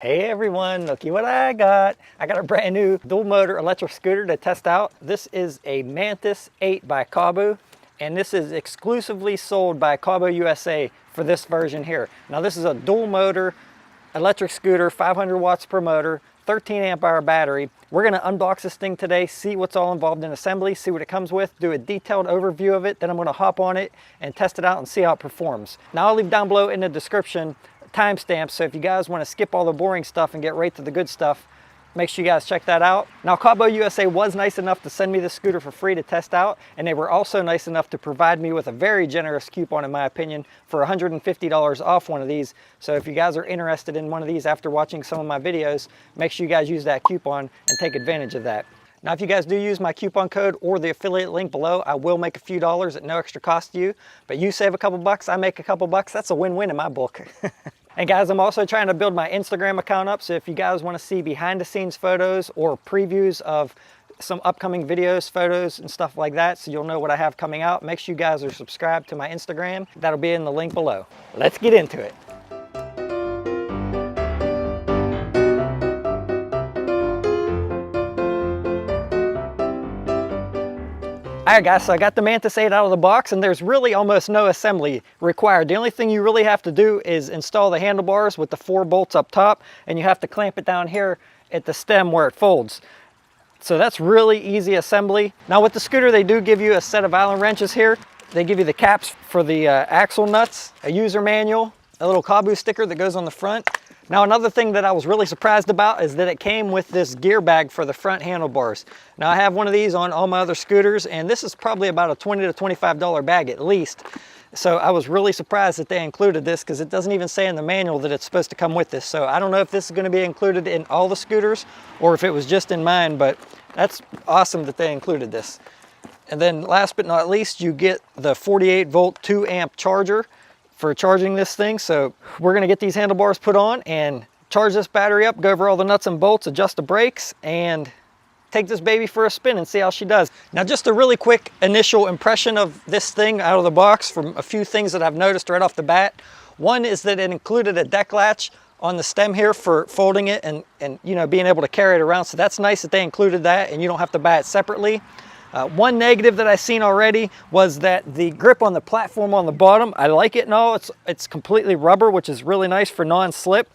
Hey everyone, looky what I got. I got a brand new dual motor electric scooter to test out. This is a Mantis 8 by Kaabo, and this is exclusively sold by Kaabo USA for this version here. Now this is a dual motor electric scooter, 500 watts per motor, 13 amp hour battery. We're gonna unbox this thing today, see what's all involved in assembly, see what it comes with, do a detailed overview of it, then I'm gonna hop on it and test it out and see how it performs. Now I'll leave down below in the description timestamps, so if you guys want to skip all the boring stuff and get right to the good stuff, make sure you guys check that out. Now Kaabo USA was nice enough to send me the scooter for free to test out, and they were also nice enough to provide me with a very generous coupon, in my opinion, for $150 off one of these. So if you guys are interested in one of these after watching some of my videos, make sure you guys use that coupon and take advantage of that. Now, if you guys do use my coupon code or the affiliate link below, I will make a few dollars at no extra cost to you. But you save a couple bucks, I make a couple bucks. That's a win-win in my book. And guys, I'm also trying to build my Instagram account up. So if you guys want to see behind the scenes photos or previews of some upcoming videos, photos, and stuff like that, so you'll know what I have coming out, make sure you guys are subscribed to my Instagram. That'll be in the link below. Let's get into it. Alright guys, so I got the Mantis 8 out of the box, and there's really almost no assembly required. The only thing you really have to do is install the handlebars with the 4 bolts up top, and you have to clamp it down here at the stem where it folds. So that's really easy assembly. Now with the scooter, they do give you a set of Allen wrenches here. They give you the caps for the axle nuts, a user manual, a little Kaabo sticker that goes on the front. Now another thing that I was really surprised about is that it came with this gear bag for the front handlebars. Now I have one of these on all my other scooters, and this is probably about a $20 to $25 bag at least. So I was really surprised that they included this, because it doesn't even say in the manual that it's supposed to come with this. So I don't know if this is going to be included in all the scooters or if it was just in mine, but that's awesome that they included this. And then last but not least, you get the 48 volt 2 amp charger for charging this thing. So we're gonna get these handlebars put on and charge this battery up, go over all the nuts and bolts, adjust the brakes, and take this baby for a spin and see how she does. Now just a really quick initial impression of this thing out of the box from a few things that I've noticed right off the bat. One is that it included a deck latch on the stem here for folding it and you know, being able to carry it around. So that's nice that they included that and you don't have to buy it separately. One negative that I've seen already was that the grip on the platform on the bottom, I like it and all, it's completely rubber, which is really nice for non-slip.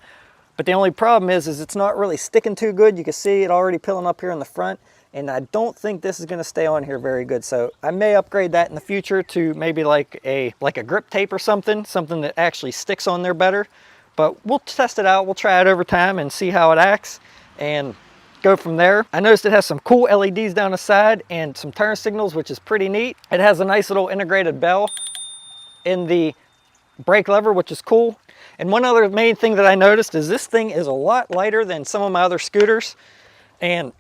But the only problem is it's not really sticking too good. You can see it already peeling up here in the front, and I don't think this is going to stay on here very good. So I may upgrade that in the future to maybe like a grip tape or something that actually sticks on there better. But we'll test it out. We'll try it over time and see how it acts and go from there. I noticed it has some cool LEDs down the side and some turn signals, which is pretty neat. It has a nice little integrated bell in the brake lever, which is cool. And one other main thing that I noticed is this thing is a lot lighter than some of my other scooters. And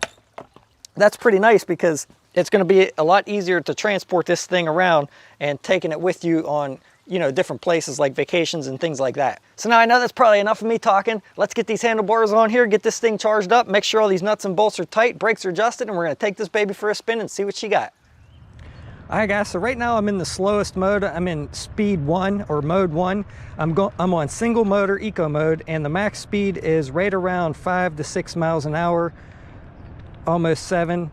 that's pretty nice, because it's going to be a lot easier to transport this thing around and taking it with you on, you know, different places like vacations and things like that. So now I know that's probably enough of me talking. Let's get these handlebars on here, get this thing charged up, make sure all these nuts and bolts are tight, brakes are adjusted, and we're gonna take this baby for a spin and see what she got. All right guys, so right now I'm in the slowest mode. I'm in speed 1 or mode 1. I'm on single motor eco mode, and the max speed is right around 5 to 6 miles an hour, almost 7.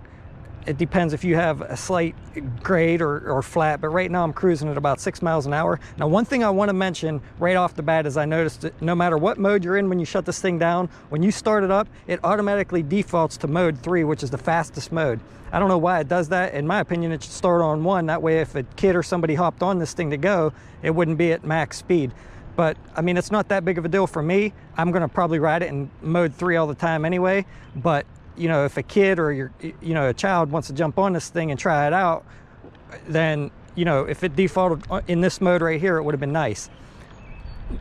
It depends if you have a slight grade or flat, but right now I'm cruising at about 6 miles an hour. Now, one thing I want to mention right off the bat is I noticed that no matter what mode you're in when you shut this thing down, when you start it up, it automatically defaults to mode 3, which is the fastest mode. I don't know why it does that. In my opinion, it should start on 1. That way, if a kid or somebody hopped on this thing to go, it wouldn't be at max speed. But I mean, it's not that big of a deal for me. I'm going to probably ride it in mode 3 all the time anyway. But you know, if a kid or a child wants to jump on this thing and try it out, then, you know, if it defaulted in this mode right here, it would have been nice.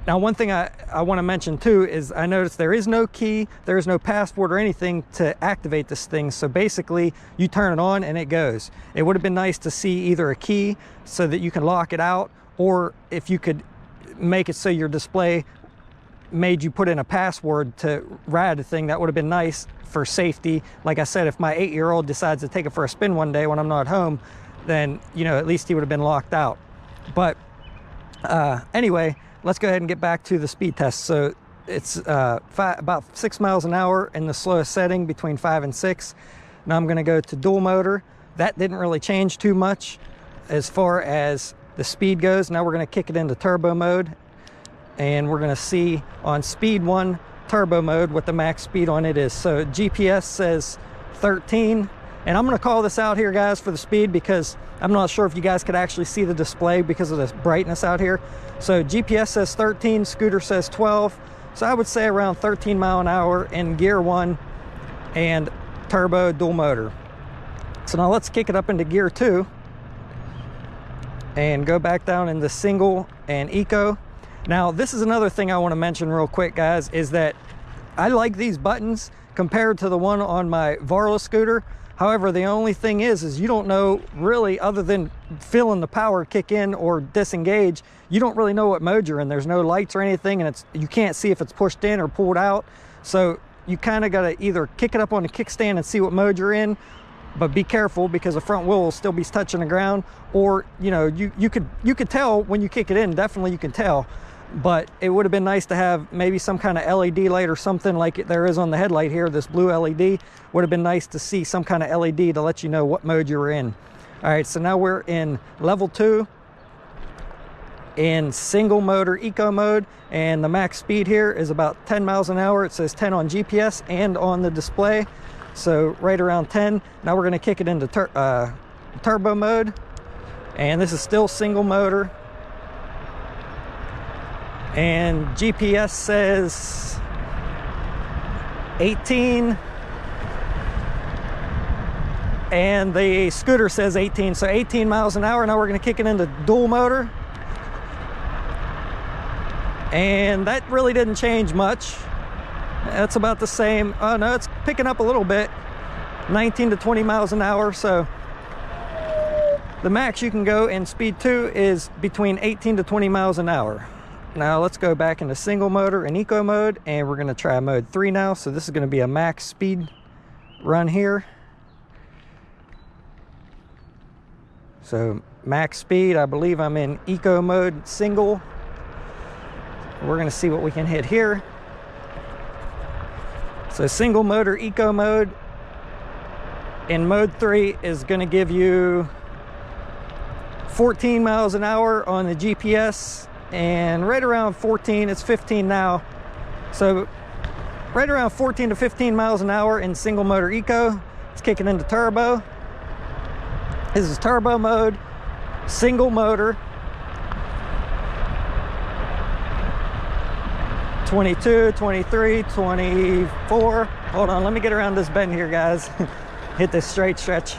Now, one thing I want to mention too is I noticed there is no key, there is no password or anything to activate this thing. So basically, you turn it on and it goes. It would have been nice to see either a key so that you can lock it out, or if you could make it so your display made you put in a password to ride the thing, that would have been nice for safety. Like I said, if my 8-year-old decides to take it for a spin one day when I'm not home, then, you know, at least he would have been locked out. But anyway, let's go ahead and get back to the speed test. So It's about 6 miles an hour in the slowest setting, between 5 and 6. Now I'm going to go to dual motor. That didn't really change too much as far as the speed goes. Now we're going to kick it into turbo mode, and we're going to see on speed 1 turbo mode what the max speed on it is. So GPS says 13, and I'm going to call this out here, guys, for the speed, because I'm not sure if you guys could actually see the display because of the brightness out here. So GPS says 13, scooter says 12, so I would say around 13 mile an hour in gear 1 and turbo dual motor. So now let's kick it up into gear 2 and go back down into single and eco. Now this is another thing I want to mention real quick, guys, is that I like these buttons compared to the one on my Varla scooter. However, the only thing is you don't know really, other than feeling the power kick in or disengage, you don't really know what mode you're in. There's no lights or anything, and you can't see if it's pushed in or pulled out. So you kind of got to either kick it up on the kickstand and see what mode you're in, but be careful because the front wheel will still be touching the ground. Or, you know, you could tell when you kick it in, definitely you can tell. But it would have been nice to have maybe some kind of LED light or something like there is on the headlight here. This blue LED would have been nice to see some kind of LED to let you know what mode you were in. All right, so now we're in level 2 in single motor eco mode, and the max speed here is about 10 miles an hour. It says 10 on GPS and on the display, so right around 10. Now we're going to kick it into turbo mode, and this is still single motor. And GPS says 18, and the scooter says 18, so 18 miles an hour. Now we're going to kick it into dual motor, and that really didn't change much. That's about the same. Oh no, it's picking up a little bit, 19 to 20 miles an hour. So the max you can go in speed 2 is between 18 to 20 miles an hour. Now let's go back into single motor and eco mode, and we're going to try mode 3 now. So this is going to be a max speed run here. So max speed, I believe I'm in eco mode single. We're going to see what we can hit here. So single motor eco mode in mode 3 is going to give you 14 miles an hour on the GPS, and right around 14, it's 15 now. So right around 14 to 15 miles an hour in single motor eco. It's kicking into turbo. This is turbo mode, single motor. 22, 23, 24. Hold on, let me get around this bend here, guys. Hit this straight stretch.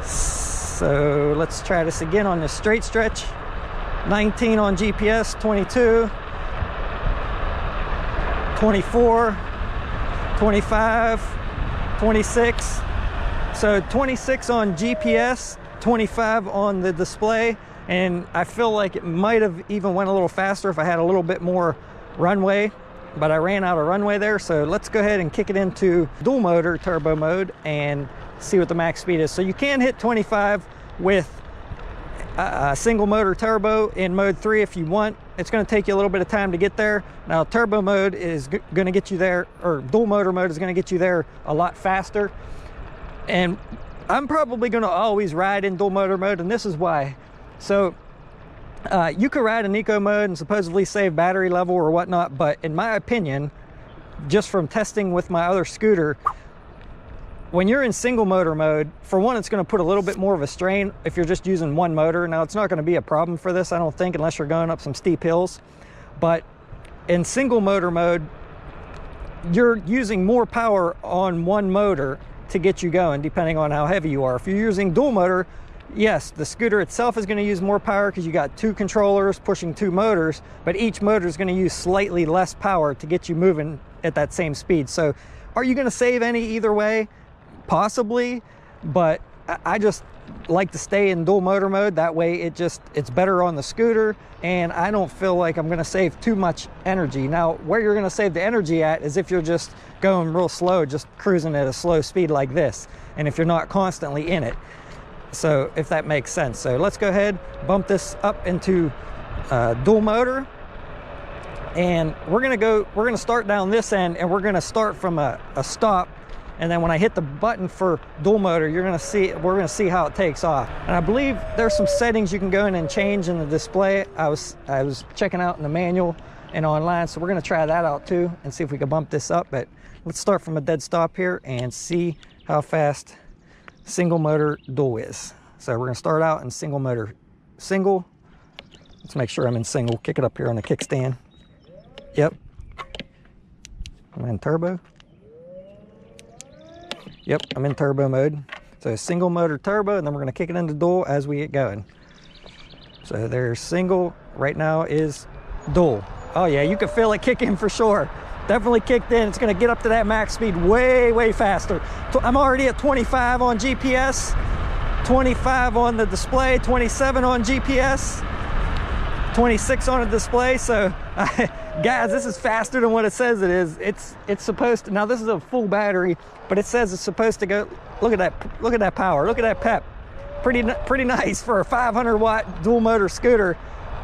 So let's try this again on this straight stretch. 19 on GPS, 22, 24, 25, 26. So 26 on GPS, 25 on the display. And I feel like it might have even went a little faster if I had a little bit more runway, but I ran out of runway there. So let's go ahead and kick it into dual motor turbo mode and see what the max speed is. So you can hit 25 with a single motor turbo in mode 3 if you want. It's going to take you a little bit of time to get there. Now turbo mode is going to get you there, or dual motor mode is going to get you there a lot faster. And I'm probably going to always ride in dual motor mode, and this is why. So you could ride in eco mode and supposedly save battery level or whatnot, but in my opinion, just from testing with my other scooter, when you're in single motor mode, for one, it's going to put a little bit more of a strain if you're just using one motor. Now, it's not going to be a problem for this, I don't think, unless you're going up some steep hills. But in single motor mode, you're using more power on one motor to get you going, depending on how heavy you are. If you're using dual motor, yes, the scooter itself is going to use more power because you got 2 controllers pushing 2 motors, but each motor is going to use slightly less power to get you moving at that same speed. So are you going to save any either way? Possibly, but I just like to stay in dual motor mode. That way it's better on the scooter, and I don't feel like I'm going to save too much energy. Now, where you're going to save the energy at is if you're just going real slow, just cruising at a slow speed like this, and if you're not constantly in it. So if that makes sense. So let's go ahead, bump this up into dual motor, And we're gonna start down this end, and we're gonna start from a stop. And then when I hit the button for dual motor, we're gonna see how it takes off. And I believe there's some settings you can go in and change in the display. I was checking out in the manual and online, so we're gonna try that out too and see if we can bump this up. But let's start from a dead stop here and see how fast single motor dual is. So we're gonna start out in single motor single. Let's make sure I'm in single. Kick it up here on the kickstand. Yep. I'm in turbo. Yep, I'm in turbo mode. So single motor turbo, and then we're gonna kick it into dual as we get going. So there's single, right now is dual. Oh yeah, you can feel it kick in for sure. Definitely kicked in. It's gonna get up to that max speed way, way faster. I'm already at 25 on GPS, 25 on the display, 27 on GPS, 26 on the display. So guys, this is faster than what it says it is. It's supposed to, now this is a full battery, but it says it's supposed to go, look at that power, look at that pep. Pretty nice for a 500 watt dual motor scooter.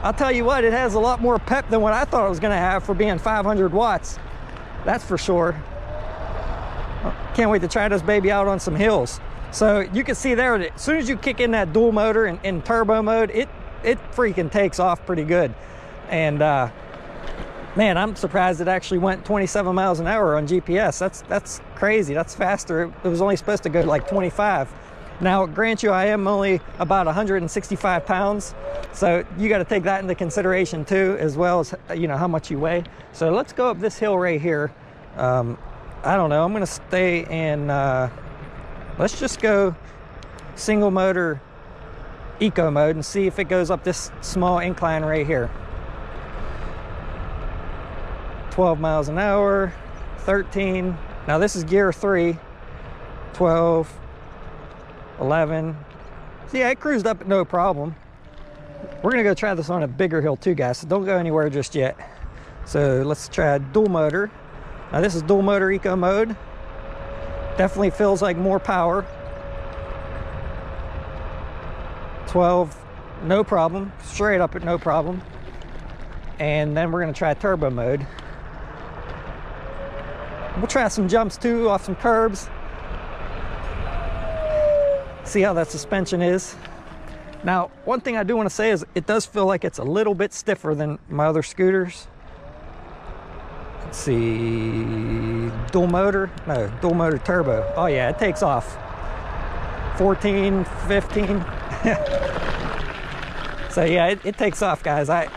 I'll tell you what, it has a lot more pep than what I thought it was gonna have for being 500 watts. That's for sure. Can't wait to try this baby out on some hills. So you can see there that as soon as you kick in that dual motor in turbo mode, it freaking takes off pretty good. And man, I'm surprised it actually went 27 miles an hour on GPS. That's crazy. That's faster. It was only supposed to go like 25. Now, grant you, I am only about 165 pounds. So you got to take that into consideration too, as well as, you know, how much you weigh. So let's go up this hill right here. I don't know, I'm going to stay in, let's just go single motor eco mode and see if it goes up this small incline right here. 12 miles an hour, 13. Now this is gear 3, 12, 11. So yeah, it cruised up no problem. We're gonna go try this on a bigger hill too, guys, so don't go anywhere just yet. So let's try dual motor. Now this is dual motor eco mode. Definitely feels like more power. 12, no problem, straight up at no problem. And then we're gonna try turbo mode. We'll try some jumps too, off some curbs. See how that suspension is. Now, one thing I do want to say is it does feel like it's a little bit stiffer than my other scooters. Let's see, dual motor, no, dual motor turbo. Oh yeah, it takes off. 14, 15. So yeah, it takes off, guys. I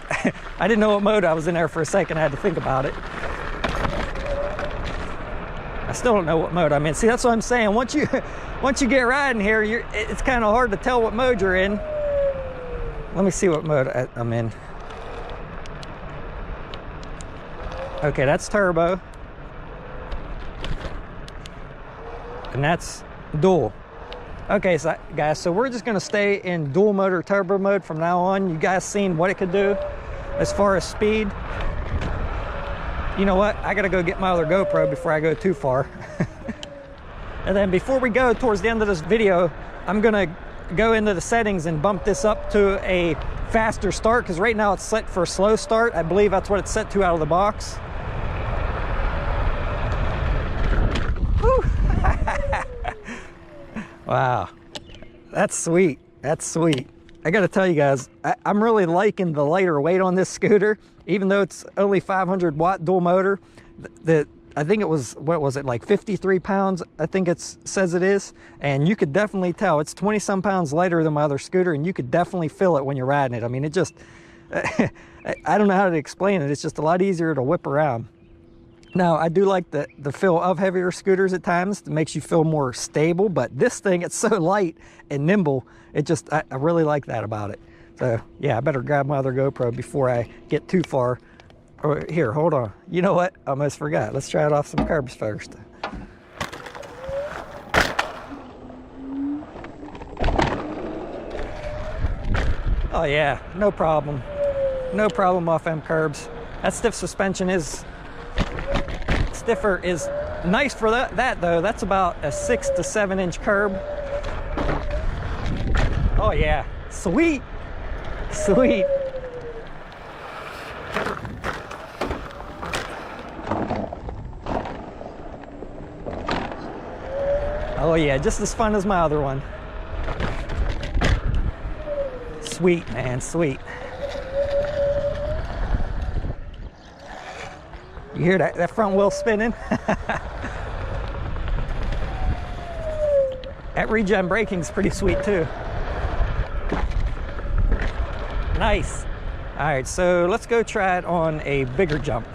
didn't know what mode I was in there for a second. I had to think about it. I still don't know what mode I'm in. See, that's what I'm saying. Once you get riding here, it's kind of hard to tell what mode you're in. Let me see what mode I'm in. Okay, that's turbo. And that's dual. Okay, so guys, so we're just gonna stay in dual motor turbo mode from now on. You guys seen what it could do as far as speed. You know what? I gotta go get my other GoPro before I go too far. And then before we go towards the end of this video, I'm gonna go into the settings and bump this up to a faster start, because right now it's set for a slow start. I believe that's what it's set to out of the box. Wow, that's sweet. That's sweet. I gotta tell you guys, I'm really liking the lighter weight on this scooter, even though it's only 500 watt dual motor. I think it was, what was it, like 53 pounds, I think it says it is. And you could definitely tell it's 20 some pounds lighter than my other scooter, and you could definitely feel it when you're riding it. I mean, it just, I don't know how to explain it. It's just a lot easier to whip around. Now, I do like the feel of heavier scooters at times. It makes you feel more stable, but this thing, it's so light and nimble. It just, I really like that about it. So yeah, I better grab my other GoPro before I get too far. Oh, here, hold on. You know what? I almost forgot. Let's try it off some curbs first. Oh yeah, no problem. No problem off them curbs. That stiff suspension is stiffer, is nice for that though. That's about a 6 to 7 inch curb. Oh yeah, sweet, sweet. Oh yeah, just as fun as my other one. Sweet, man, sweet. You hear that front wheel spinning? That regen braking's pretty sweet too. Nice. All right, so let's go try it on a bigger jump.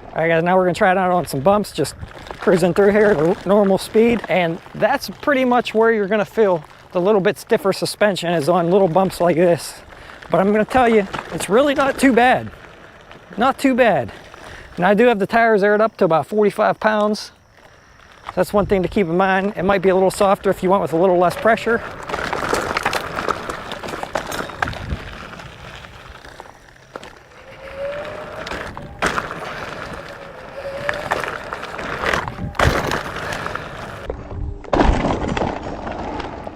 All right guys, now we're gonna try it out on some bumps, just cruising through here at normal speed. And that's pretty much where you're gonna feel the little bit stiffer suspension is on little bumps like this. But I'm gonna tell you, it's really not too bad. Not too bad. And I do have the tires aired up to about 45 pounds. So that's one thing to keep in mind. It might be a little softer if you want with a little less pressure.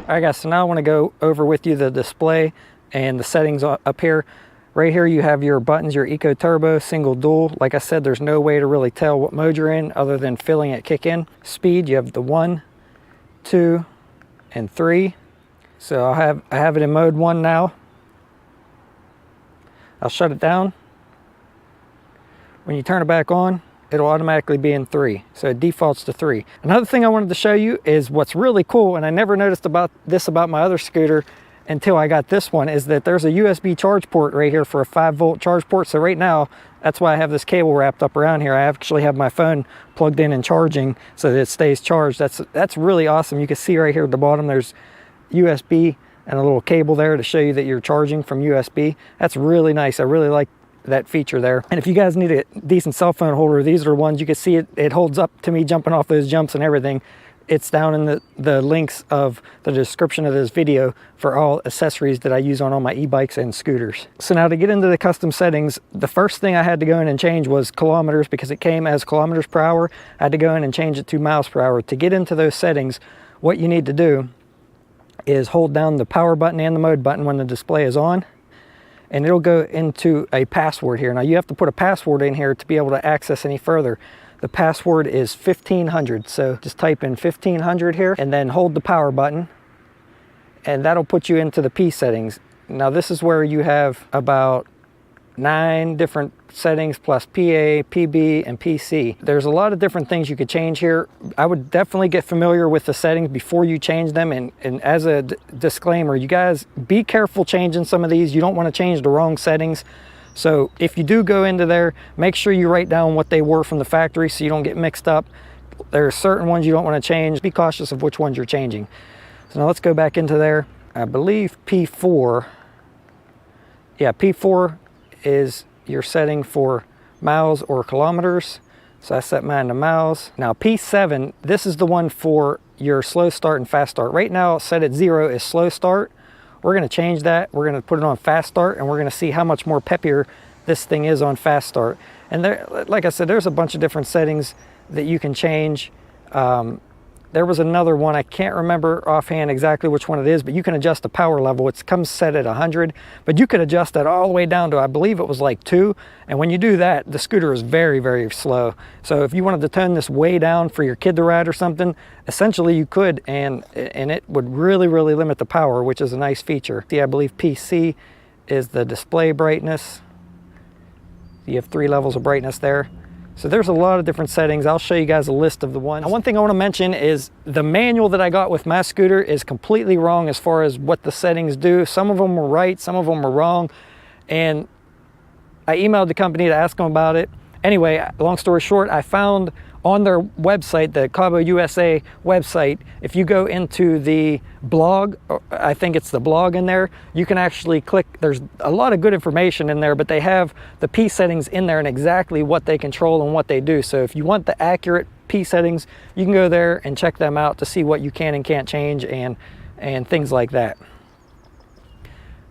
All right guys, so now I want to go over with you the display and the settings up here. Right here you have your buttons, your Eco Turbo, single, dual. Like I said, there's no way to really tell what mode you're in other than feeling it kick in. Speed, you have the 1, 2, and 3. So I have it in mode 1 now. I'll shut it down. When you turn it back on, it'll automatically be in 3. So it defaults to 3. Another thing I wanted to show you is what's really cool, and I never noticed about my other scooter until I got this one, is that there's a USB charge port right here for a 5-volt charge port. So right now, that's why I have this cable wrapped up around here. I actually have my phone plugged in and charging so that it stays charged. That's really awesome. You can see right here at the bottom, there's USB and a little cable there to show you that you're charging from USB. That's really nice. I really like that feature there. And if you guys need a decent cell phone holder, these are ones you can see it holds up to me jumping off those jumps and everything. It's down in the links of the description of this video for all accessories that I use on all my e-bikes and scooters. So now to get into the custom settings, the first thing I had to go in and change was kilometers, because it came as kilometers per hour. I had to go in and change it to miles per hour. To get into those settings, what you need to do is hold down the power button and the mode button when the display is on, and it'll go into a password here. Now you have to put a password in here to be able to access any further. The password is 1500, so just type in 1500 here and then hold the power button, and that'll put you into the P settings. Now this is where you have about 9 different settings plus PA, PB, and PC. There's a lot of different things you could change here. I would definitely get familiar with the settings before you change them, and as a disclaimer, you guys be careful changing some of these. You don't want to change the wrong settings. So if you do go into there, make sure you write down what they were from the factory so you don't get mixed up. There are certain ones you don't want to change. Be cautious of which ones you're changing. So now let's go back into there. I believe P4, yeah, P4 is your setting for miles or kilometers. So I set mine to miles. Now P7, this is the one for your slow start and fast start. Right now set at 0 is slow start. We're going to change that. We're going to put it on fast start, and we're going to see how much more peppier this thing is on fast start. And there, like I said, there's a bunch of different settings that you can change. There was another one, I can't remember offhand exactly which one it is, but you can adjust the power level. It comes set at 100, but you could adjust that all the way down to, I believe it was like 2. And when you do that, the scooter is very, very slow. So if you wanted to turn this way down for your kid to ride or something, essentially you could, and it would really, really limit the power, which is a nice feature. See, I believe PC is the display brightness. You have 3 levels of brightness there. So there's a lot of different settings. I'll show you guys a list of the ones. Now, one thing I want to mention is the manual that I got with my scooter is completely wrong as far as what the settings do. Some of them were right, some of them were wrong. And I emailed the company to ask them about it. Anyway, long story short, I found on their website, the Kaabo USA website, if you go into the blog, I think it's the blog in there, you can actually click, there's a lot of good information in there, but they have the P settings in there and exactly what they control and what they do. So if you want the accurate P settings, you can go there and check them out to see what you can and can't change and things like that.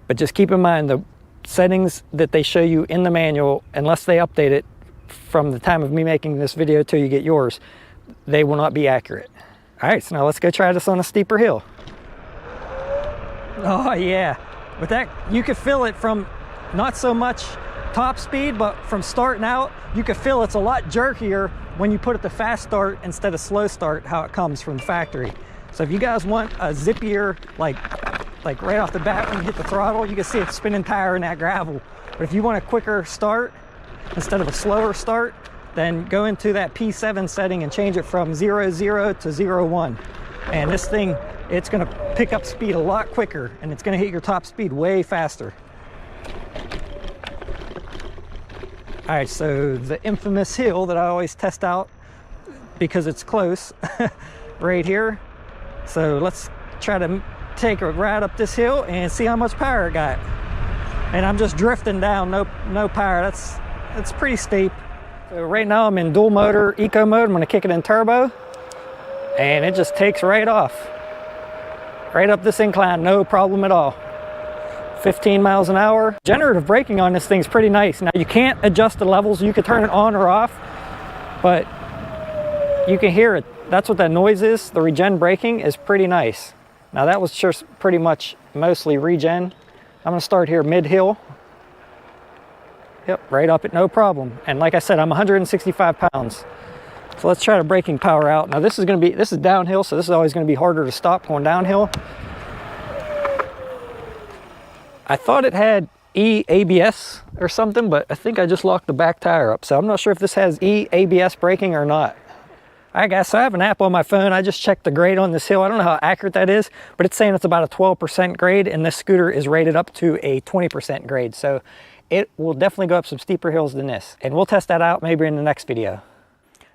But just keep in mind the settings that they show you in the manual, unless they update it from the time of me making this video till you get yours, they will not be accurate. All right, so now let's go try this on a steeper hill. Oh yeah, with that you could feel it from not so much top speed, but from starting out you can feel it's a lot jerkier when you put it to fast start instead of slow start, how it comes from the factory. So if you guys want a zippier, like right off the bat when you hit the throttle, you can see it spinning tire in that gravel. But if you want a quicker start instead of a slower start, then go into that P7 setting and change it from 0-0 to 0-1. And this thing, it's gonna pick up speed a lot quicker, and it's gonna hit your top speed way faster. All right, so the infamous hill that I always test out because it's close, right here. So let's try to take a ride up this hill and see how much power it got. And I'm just drifting down, no power. That's pretty steep. So right now I'm in dual motor eco mode. I'm gonna kick it in turbo, and it just takes right off. Right up this incline, no problem at all. 15 miles an hour. Generative braking on this thing's pretty nice. Now you can't adjust the levels. You can turn it on or off, but you can hear it. That's what that noise is. The regen braking is pretty nice. Now that was just pretty much mostly regen. I'm gonna start here mid-hill. Yep, right up it, no problem. And like I said, I'm 165 pounds. So let's try the braking power out. Now this is downhill, so this is always gonna be harder to stop going downhill. I thought it had ABS or something, but I think I just locked the back tire up. So I'm not sure if this has ABS braking or not. All right guys, so I have an app on my phone. I just checked the grade on this hill. I don't know how accurate that is, but it's saying it's about a 12% grade, and this scooter is rated up to a 20% grade. So it will definitely go up some steeper hills than this. And we'll test that out maybe in the next video.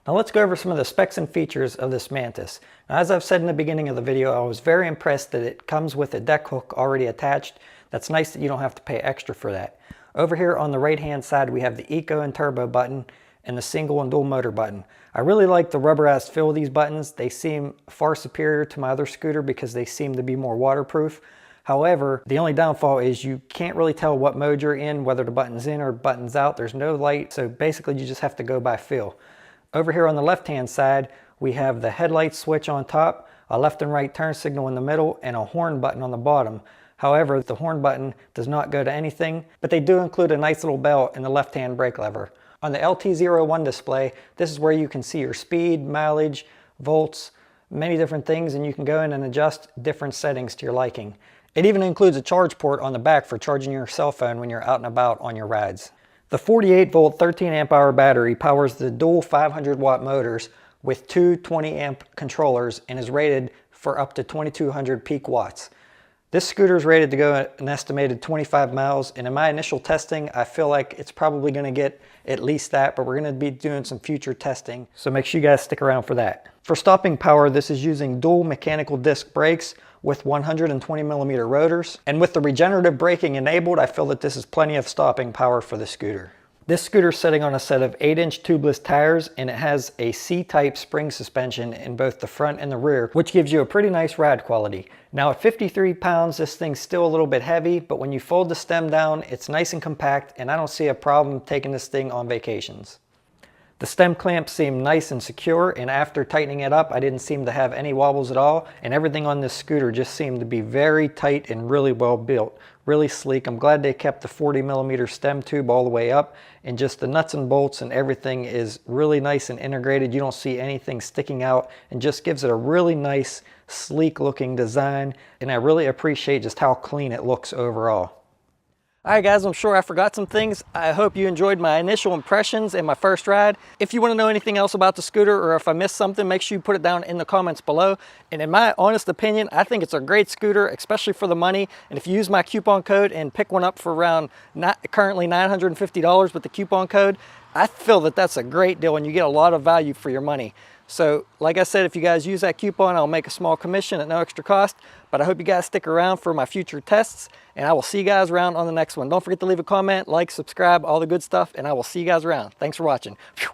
Now let's go over some of the specs and features of this Mantis. Now, as I've said in the beginning of the video, I was very impressed that it comes with a deck hook already attached. That's nice that you don't have to pay extra for that. Over here on the right hand side, we have the Eco and Turbo button and the single and dual motor button. I really like the rubberized feel of these buttons. They seem far superior to my other scooter because they seem to be more waterproof. However, the only downfall is you can't really tell what mode you're in, whether the button's in or button's out. There's no light, so basically you just have to go by feel. Over here on the left hand side, we have the headlight switch on top, a left and right turn signal in the middle, and a horn button on the bottom. However, the horn button does not go to anything, but they do include a nice little bell in the left-hand brake lever. On the LT01 display, this is where you can see your speed, mileage, volts, many different things, and you can go in and adjust different settings to your liking. It even includes a charge port on the back for charging your cell phone when you're out and about on your rides. The 48-volt 13-amp-hour battery powers the dual 500-watt motors with two 20-amp controllers and is rated for up to 2200 peak watts. This scooter is rated to go an estimated 25 miles, and in my initial testing, I feel like it's probably going to get at least that, but we're going to be doing some future testing, so make sure you guys stick around for that. For stopping power, this is using dual mechanical disc brakes with 120mm rotors, and with the regenerative braking enabled, I feel that this is plenty of stopping power for the scooter. This scooter is sitting on a set of 8-inch tubeless tires, and it has a C-type spring suspension in both the front and the rear, which gives you a pretty nice ride quality. Now at 53 pounds, this thing's still a little bit heavy, but when you fold the stem down, it's nice and compact, and I don't see a problem taking this thing on vacations. The stem clamps seem nice and secure, and after tightening it up, I didn't seem to have any wobbles at all, and everything on this scooter just seemed to be very tight and really well built, really sleek. I'm glad they kept the 40mm stem tube all the way up, and just the nuts and bolts and everything is really nice and integrated. You don't see anything sticking out, and just gives it a really nice, sleek looking design, and I really appreciate just how clean it looks overall. Alright guys, I'm sure I forgot some things. I hope you enjoyed my initial impressions and my first ride. If you want to know anything else about the scooter, or if I missed something, make sure you put it down in the comments below. And in my honest opinion, I think it's a great scooter, especially for the money. And if you use my coupon code and pick one up for around currently $950 with the coupon code, I feel that that's a great deal and you get a lot of value for your money. So like I said, if you guys use that coupon, I'll make a small commission at no extra cost. But I hope you guys stick around for my future tests, and I will see you guys around on the next one. Don't forget to leave a comment, like, subscribe, all the good stuff, and I will see you guys around. Thanks for watching. Phew.